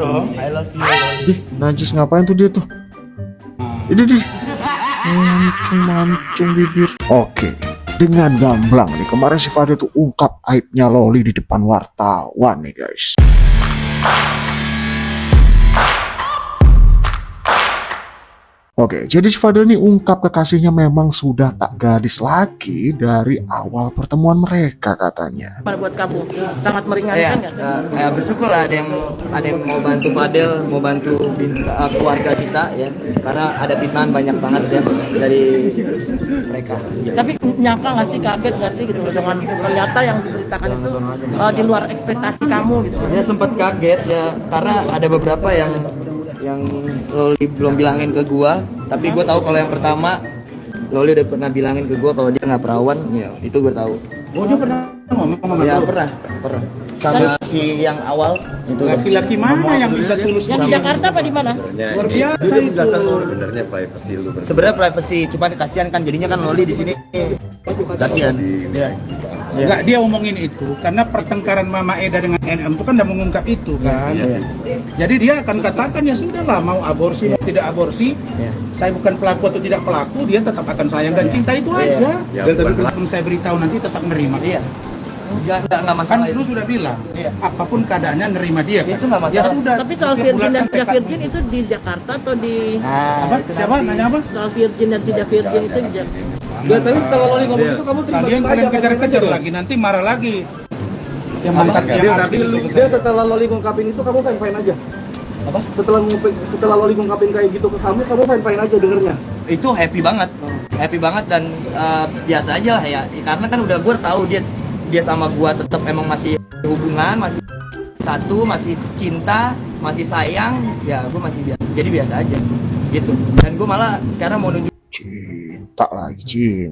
I love you. Dih, najis ngapain tuh dia tuh? Ini mancung bibir. Oke, dengan gamblang nih kemarin si Fadil tuh ungkap aibnya Loli di depan wartawan nih guys. Oke, jadi si Fadil nih ungkap kekasihnya memang sudah tak gadis lagi dari awal pertemuan mereka katanya. Buat kamu sangat meringankan nggak? Ya bersyukur lah ada yang mau bantu Fadil, mau bantu keluarga kita ya, karena ada fitnah banyak banget ya dari mereka. Tapi nyangka nggak sih, kaget nggak sih gitu dengan ternyata yang diberitakan itu di luar ekspektasi kamu gitu? Ya sempat kaget ya, karena ada beberapa yang Loli belum bilangin ke gua, tapi gua tahu kalau yang pertama Loli udah pernah bilangin ke gua kalau dia nggak perawan, ya itu gua tahu. Oh, dia pernah ngomong sama Ya lu? pernah. Sama si yang awal itu. Laki-laki mana yang bisa tulus Yang di Jakarta apa di mana? luar biasa Dia itu? menjelaskan tuh sebenarnya privacy lu Sebenarnya privacy, cuman kasihan kan jadinya kan Loli di sini. Kasihan. Ya. Enggak, dia omongin itu karena pertengkaran Mama Eda dengan NM itu kan udah mengungkap itu kan. Jadi dia akan katakan ya sudahlah, mau aborsi mau tidak aborsi, saya bukan pelaku atau tidak pelaku, dia tetap akan sayang dan cinta itu aja. Ya, Dan tapi bukan kalau saya beritahu nanti tetap nerima. Iya. Enggak Kan masalah lu itu. sudah bilang, Iya. apapun keadaannya nerima dia. Itu nggak masalah. Ya sudah. Tapi soal virgin dan tidak virgin itu di Jakarta atau di Apa? Siapa? Nanya apa? soal virgin dan tidak virgin itu di Jakarta? Ya, tapi setelah Loli ngomong itu kamu terima Kalian aja kejar-kejar lagi, nanti marah lagi. Yang mangkat yang artis itu. Dia setelah Loli ngungkapin itu kamu fine aja. Apa? Setelah Loli ngungkapin kayak gitu ke kamu fine aja dengernya. Itu happy banget dan biasa aja lah ya, karena kan udah gue tahu dia sama gue tetap emang masih hubungan, masih satu, masih cinta, masih sayang, ya gue masih biasa, jadi biasa aja gitu. Dan gue malah sekarang mau nunjuk Cinta lagi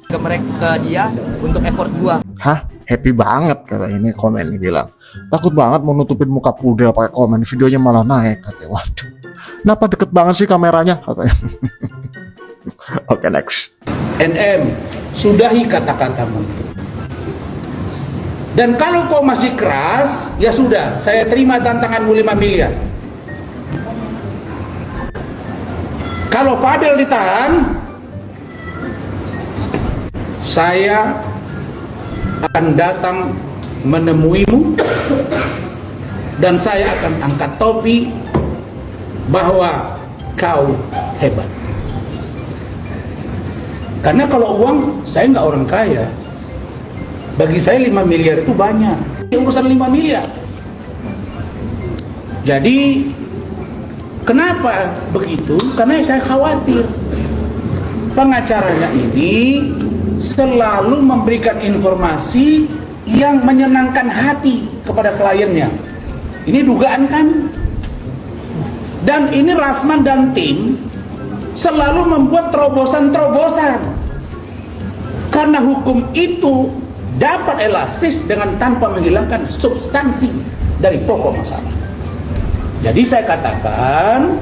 ke mereka, ke dia untuk effort gue. Hah? Happy banget kata ini komen nih bilang. Takut banget mau nutupin muka pudel pakai komen, videonya malah naik katanya. Waduh, kenapa deket banget sih kameranya katanya. Oke, next. NM, sudahi kata-katamu itu. Dan kalau kau masih keras, ya sudah, saya terima tantanganmu 5 miliar. Kalau Fadil ditahan, saya akan datang menemuimu dan saya akan angkat topi bahwa kau hebat. Karena kalau uang, saya nggak orang kaya. Bagi saya 5 miliar itu banyak. Urusan 5 miliar. Jadi, kenapa begitu? Karena saya khawatir pengacaranya ini selalu memberikan informasi yang menyenangkan hati kepada kliennya. Ini dugaan kan? Dan ini Rasman dan tim selalu membuat terobosan-terobosan. Karena hukum itu dapat elastis dengan tanpa menghilangkan substansi dari pokok masalah. Jadi saya katakan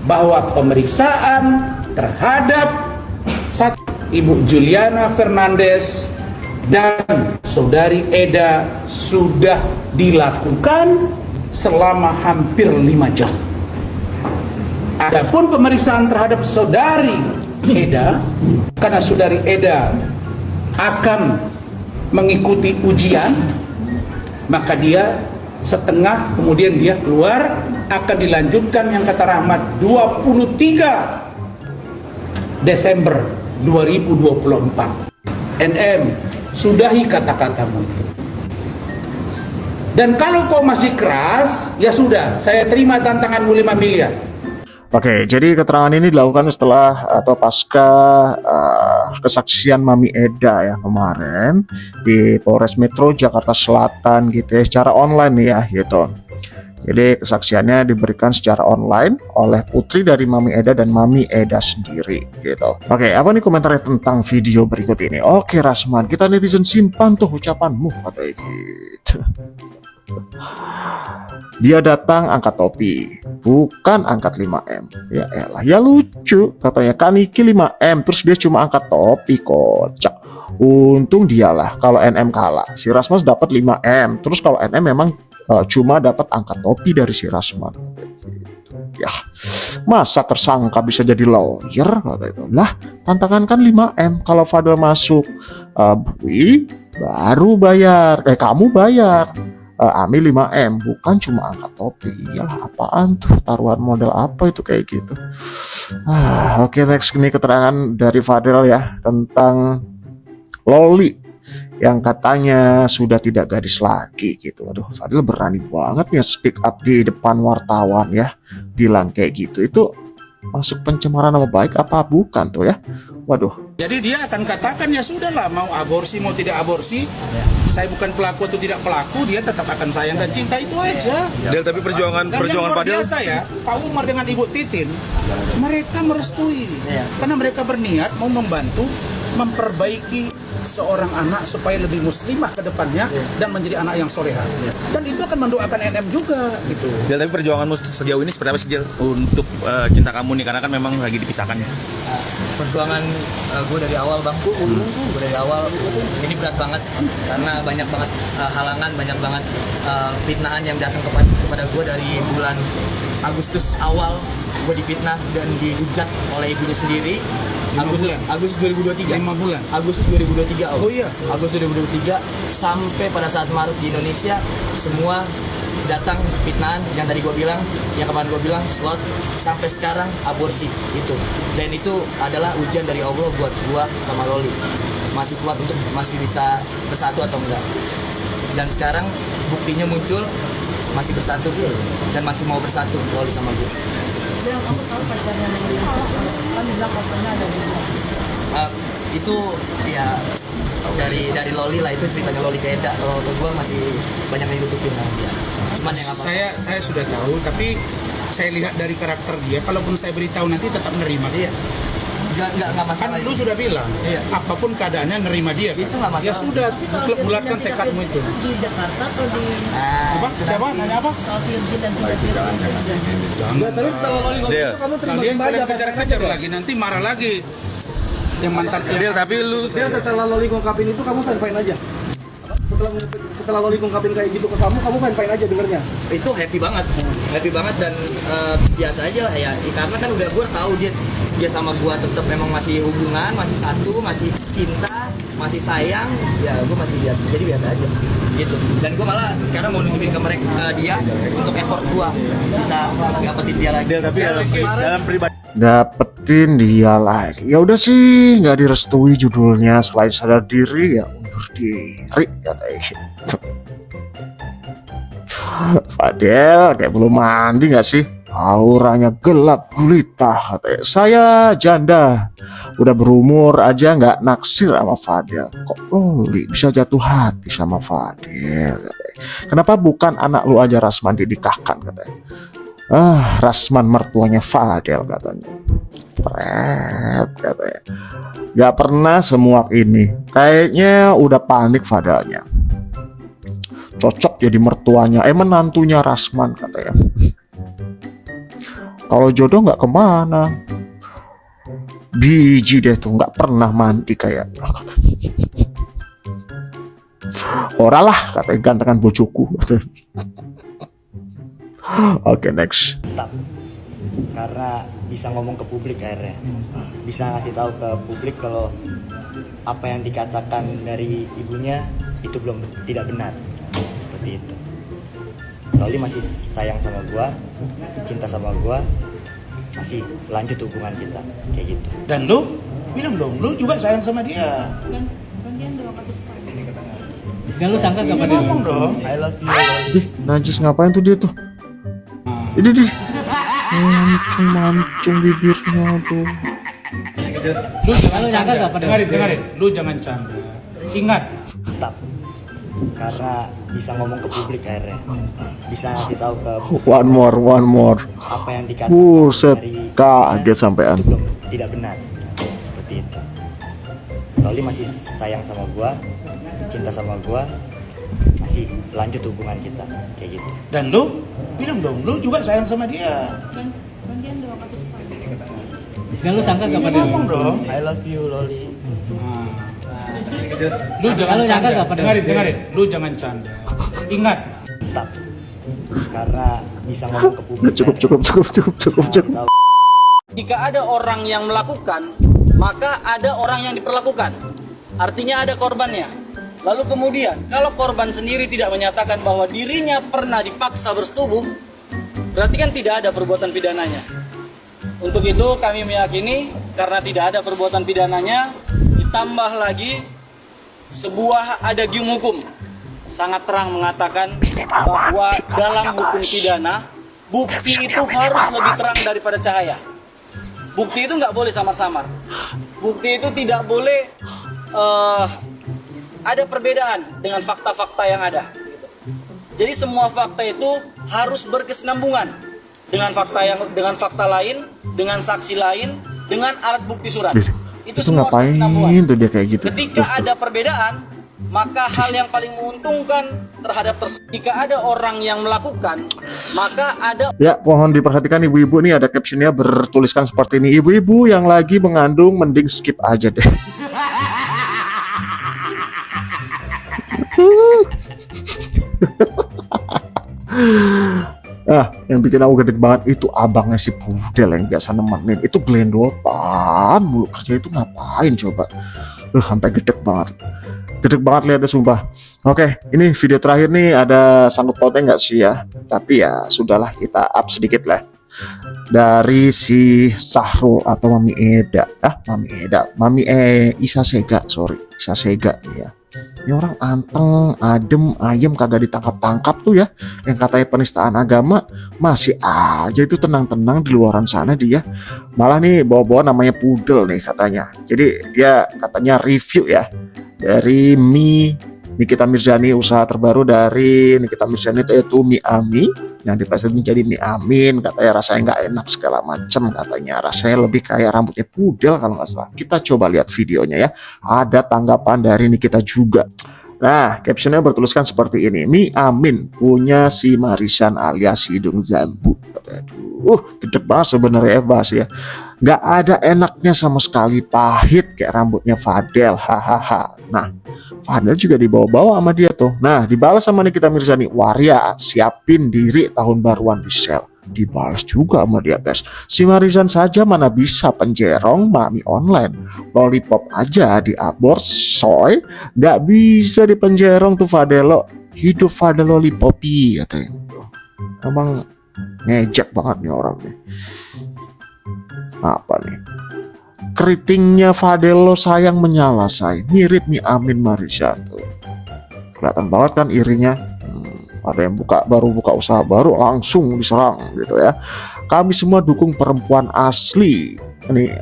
bahwa pemeriksaan terhadap Ibu Juliana Fernandes dan Saudari Eda sudah dilakukan selama hampir 5 jam. Adapun pemeriksaan terhadap Saudari Eda, karena Saudari Eda akan mengikuti ujian, maka dia setengah kemudian dia keluar, akan dilanjutkan yang kata Rahmat 23 Desember 2024. NM, sudahi kata-katamu itu. Dan kalau kau masih keras, ya sudah, saya terima tantanganmu 5 miliar. Oke, jadi keterangan ini dilakukan setelah atau pasca kesaksian Mami Eda ya kemarin di Polres Metro Jakarta Selatan gitu ya, secara online nih ya gitu. Jadi kesaksiannya diberikan secara online oleh putri dari Mami Eda dan Mami Eda sendiri gitu. Oke, apa nih komentarnya tentang video berikut ini? Oke Rasman, kita netizen simpan tuh ucapanmu katanya gitu. Dia datang angkat topi, bukan angkat 5M. Ya elah, ya lucu katanya, kan iki 5M terus dia cuma angkat topi, kocak. Untung dialah kalau NM kalah. Si Rasmus dapat 5M, terus kalau NM memang cuma dapat angkat topi dari si Rasman. Ya, masa tersangka bisa jadi lawyer kata itu. Lah, tantangan kan 5M. Kalau Fadel masuk, Bui baru bayar. Kamu bayar. Ami 5M, bukan cuma angkat topi. Iyalah, apaan tuh, taruhan modal apa itu kayak gitu. Oke, next ini keterangan dari Fadel ya tentang Loli yang katanya sudah tidak gadis lagi gitu. Aduh, Fadil berani banget ya speak up di depan wartawan ya, bilang kayak gitu. Itu masuk pencemaran nama baik apa bukan tuh ya? Waduh. Jadi dia akan katakan ya sudahlah, mau aborsi mau tidak aborsi, saya bukan pelaku atau tidak pelaku, dia tetap akan sayang dan cinta, itu aja. Del, tapi perjuangan Dan yang luar Fadil biasa ya, Pak Umar dengan Ibu Titin, mereka merestui karena mereka berniat mau membantu memperbaiki seorang anak supaya lebih muslimah ke depannya dan menjadi anak yang soleha. Dan itu akan mendoakan NM juga gitu. Del, tapi perjuanganmu sejauh ini seperti apa sih, Del, untuk cinta kamu nih, karena kan memang lagi dipisahkan. Perjuangan gue dari awal bang, gue dari awal ini berat banget karena banyak banget halangan, banyak banget fitnahan yang datang kepada gue dari bulan Agustus awal. Gue difitnah dan dihujat oleh ibunya sendiri. Agustus 2023. 5 bulan. Agustus 2023. Oh iya. Agustus 2023 sampai pada saat Maret di Indonesia semua datang fitnahan yang tadi gue bilang, yang kemarin gue bilang slot sampai sekarang aborsi itu. Dan itu adalah ujian dari Allah buat gue sama Loli. Masih kuat untuk masih bisa bersatu atau enggak. Dan sekarang buktinya muncul, masih bersatu dan masih mau bersatu Loli sama gue. Itu ya dari Loli lah, itu ceritanya Loli ke Eda. Kalau ke gue masih banyak yang ditutupin lah dia. Cuman yang apa? Saya sudah tahu, tapi saya lihat dari karakter dia, kalaupun saya beritahu nanti tetap nerima dia. Nggak masalah. Kan lu sudah bilang, apapun keadaannya nerima dia. Itu nggak masalah. Ya sudah, bulatkan tekadmu itu. Di Jakarta atau di Apa? Siapa? Nanya apa? Virgin dan tidak Tapi setelah Loli ngomong Del, itu kamu terima Kalian aja apa kejar-kejar lagi, nanti marah lagi. Yang mantan Del, tapi lu Dia setelah Loli ngungkapin itu kamu fine aja. Setelah Loli ngungkapin kayak gitu ke kamu fine aja dengernya. Itu happy banget dan biasa aja lah ya, karena kan udah gue tahu dia sama gue tetap memang masih hubungan, masih satu, masih cinta, masih sayang, ya gue masih biasa, jadi biasa aja gitu. Dan gue malah sekarang mau nunjukin ke mereka dia untuk effort gue bisa dapetin dia lagi. Del, tapi dalam pribadi Dapetin dia lagi. Ya udah sih, nggak direstui judulnya. Selain sadar diri ya undur diri katanya gitu. Fadel kayak belum mandi nggak sih? Auranya gelap gulita katanya. Saya janda, udah berumur aja nggak naksir sama Fadel. Kok Loli bisa jatuh hati sama Fadel katanya. Kenapa bukan anak lu aja Rasman dinikahkan katanya. Rasman mertuanya Fadel katanya. Pret katanya. Gak pernah semua ini. Kayaknya udah panik Fadelnya. Cocok jadi mertuanya, menantunya Rasman katanya. Kalau jodoh nggak kemana, biji deh tuh, nggak pernah mandi kayaknya. Ora lah katanya, gantengan bojoku. Oke, next. Karena bisa ngomong ke publik akhirnya, bisa ngasih tahu ke publik kalau apa yang dikatakan dari ibunya itu tidak benar, seperti itu. Loli masih sayang sama gua, cinta sama gua, masih lanjut hubungan kita kayak gitu. Dan lu bilang dong, lu juga sayang sama dia. Dan lu sangka gak pada Ngomong dong. I love you Loli. Dih, najis ngapain tuh dia tuh? Ini dih. Mancung bibirnya tuh. Lu jangan Lu nyangka canda. gak pada- Dengarin. Lu jangan canda. Ingat, Tetap karena bisa ngomong ke publik akhirnya, bisa ngasih tahu ke One more. apa yang dikatakan Buset, dari kaget sampean. itu tidak benar, seperti itu. Loli masih sayang sama gua, cinta sama gua, masih lanjut hubungan kita kayak gitu. dan lu bilang dong, lu juga sayang sama dia. Dan lu sangka gak pada Ngomong dong. I love you Loli. Lu jangan Lu nyangka canda. gak pada- Dengarin. Lu jangan canda. Ingat, Tetap karena bisa ngomong ke publik. Cukup. Tahu. Jika ada orang yang melakukan, maka ada orang yang diperlakukan. Artinya ada korbannya. Lalu kemudian, kalau korban sendiri tidak menyatakan bahwa dirinya pernah dipaksa bersetubuh, berarti kan tidak ada perbuatan pidananya. Untuk itu kami meyakini karena tidak ada perbuatan pidananya, ditambah lagi sebuah adagium hukum sangat terang mengatakan bahwa dalam hukum pidana, bukti itu harus lebih terang daripada cahaya. Bukti itu nggak boleh samar-samar. Bukti itu tidak boleh ada perbedaan dengan fakta-fakta yang ada. Jadi semua fakta itu harus berkesinambungan dengan fakta lain, dengan saksi lain, dengan alat bukti surat. Itu semua harus berkesinambungan. Tuh dia kayak gitu. Ketika ada perbedaan, maka hal yang paling menguntungkan terhadap jika ada orang yang melakukan, maka ada. Ya, mohon diperhatikan ibu-ibu nih, ada captionnya bertuliskan seperti ini. Ibu-ibu yang lagi mengandung mending skip aja deh. Yang bikin aku gede banget itu abangnya si Pudel yang biasa nemenin. Itu gelendotan mulu, kerja itu ngapain coba? Sampai gede banget. Gede banget lihatnya sumpah. Oke, ini video terakhir nih, ada sangkut pautnya nggak sih ya? Tapi ya sudahlah, kita up sedikit lah. Dari si Sahrul atau Mami Eda, Mami Isa Sega nih ya. Ini orang anteng, adem, ayem, kagak ditangkap-tangkap tuh ya. Yang katanya penistaan agama, masih aja itu tenang-tenang di luaran sana dia. Malah nih bawa-bawa namanya Pudel nih katanya. Jadi dia katanya review ya dari Nikita Mirzani, usaha terbaru dari Nikita Mirzani itu mie Ami yang dipleset menjadi mie Amin. Katanya rasanya nggak enak segala macam, katanya rasanya lebih kayak rambutnya Pudel kalau nggak salah. Kita coba lihat videonya ya. Ada tanggapan dari Nikita juga. Nah, captionnya bertuliskan seperti ini. Mie Amin punya si Marisan alias hidung zambu. Aduh, gede banget sebenarnya Bas ya. Nggak ada enaknya sama sekali, pahit kayak rambutnya Fadel. Hahaha. Nah, Fadel juga dibawa-bawa sama dia tuh. Nah, dibalas sama Nikita Mirzani. Waria, siapin diri tahun baruan di sel. Dibalas juga sama dia guys. Si Marisan saja mana bisa penjerong mami online. Lollipop aja diabor soy. Nggak bisa dipenjerong tuh Fadelo. Hidup Fadel lollipopi katanya. Emang ngejek banget nih orang nih. Apa nih? Keritingnya Fadelo sayang menyala say. Mirip nih Amin Marisa tuh. Kelihatan banget kan irinya. Ada yang baru buka usaha baru langsung diserang gitu ya. Kami semua dukung perempuan asli. Ini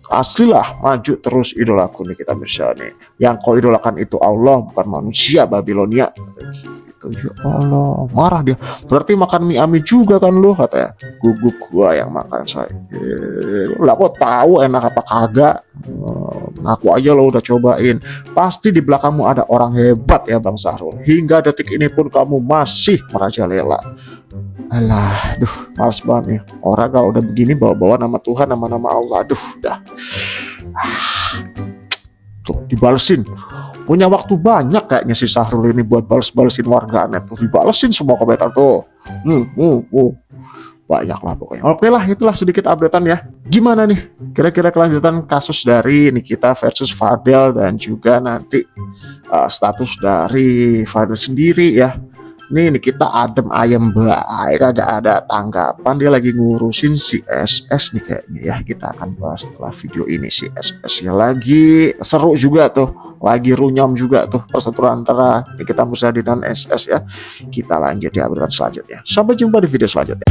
asli lah, maju terus idolaku nih kita bisa nih. Yang kau idolakan itu Allah bukan manusia Babilonia. Gitu. Ya Allah, marah dia. Berarti makan mie Ami juga kan lu katanya. Guguk gua yang makan saya. Lah kok tahu enak apa kagak? Aku aja lo udah cobain. Pasti di belakangmu ada orang hebat ya Bang Sahrul. Hingga detik ini pun kamu masih merajalela. Alah, duh, males banget nih. Orang kalau udah begini bawa-bawa nama Tuhan, nama-nama Allah. Aduh, dah. Tuh, dibalesin. Punya waktu banyak kayaknya si Sahrul ini buat bales-balesin warganet tuh. Dibalesin semua komentar tuh. Banyak lah pokoknya. Oke lah, itulah sedikit updatean ya. Gimana nih kira-kira kelanjutan kasus dari Nikita versus Fadel dan juga nanti status dari Fadel sendiri ya. Nih Nikita adem ayem baik, kagak ada tanggapan, dia lagi ngurusin si SS nih kayaknya ya. Kita akan bahas setelah video ini. Si SS-nya lagi seru juga tuh, lagi runyam juga tuh perseteruan antara Nikita Mirzani dan SS ya. Kita lanjut di update selanjutnya. Sampai jumpa di video selanjutnya.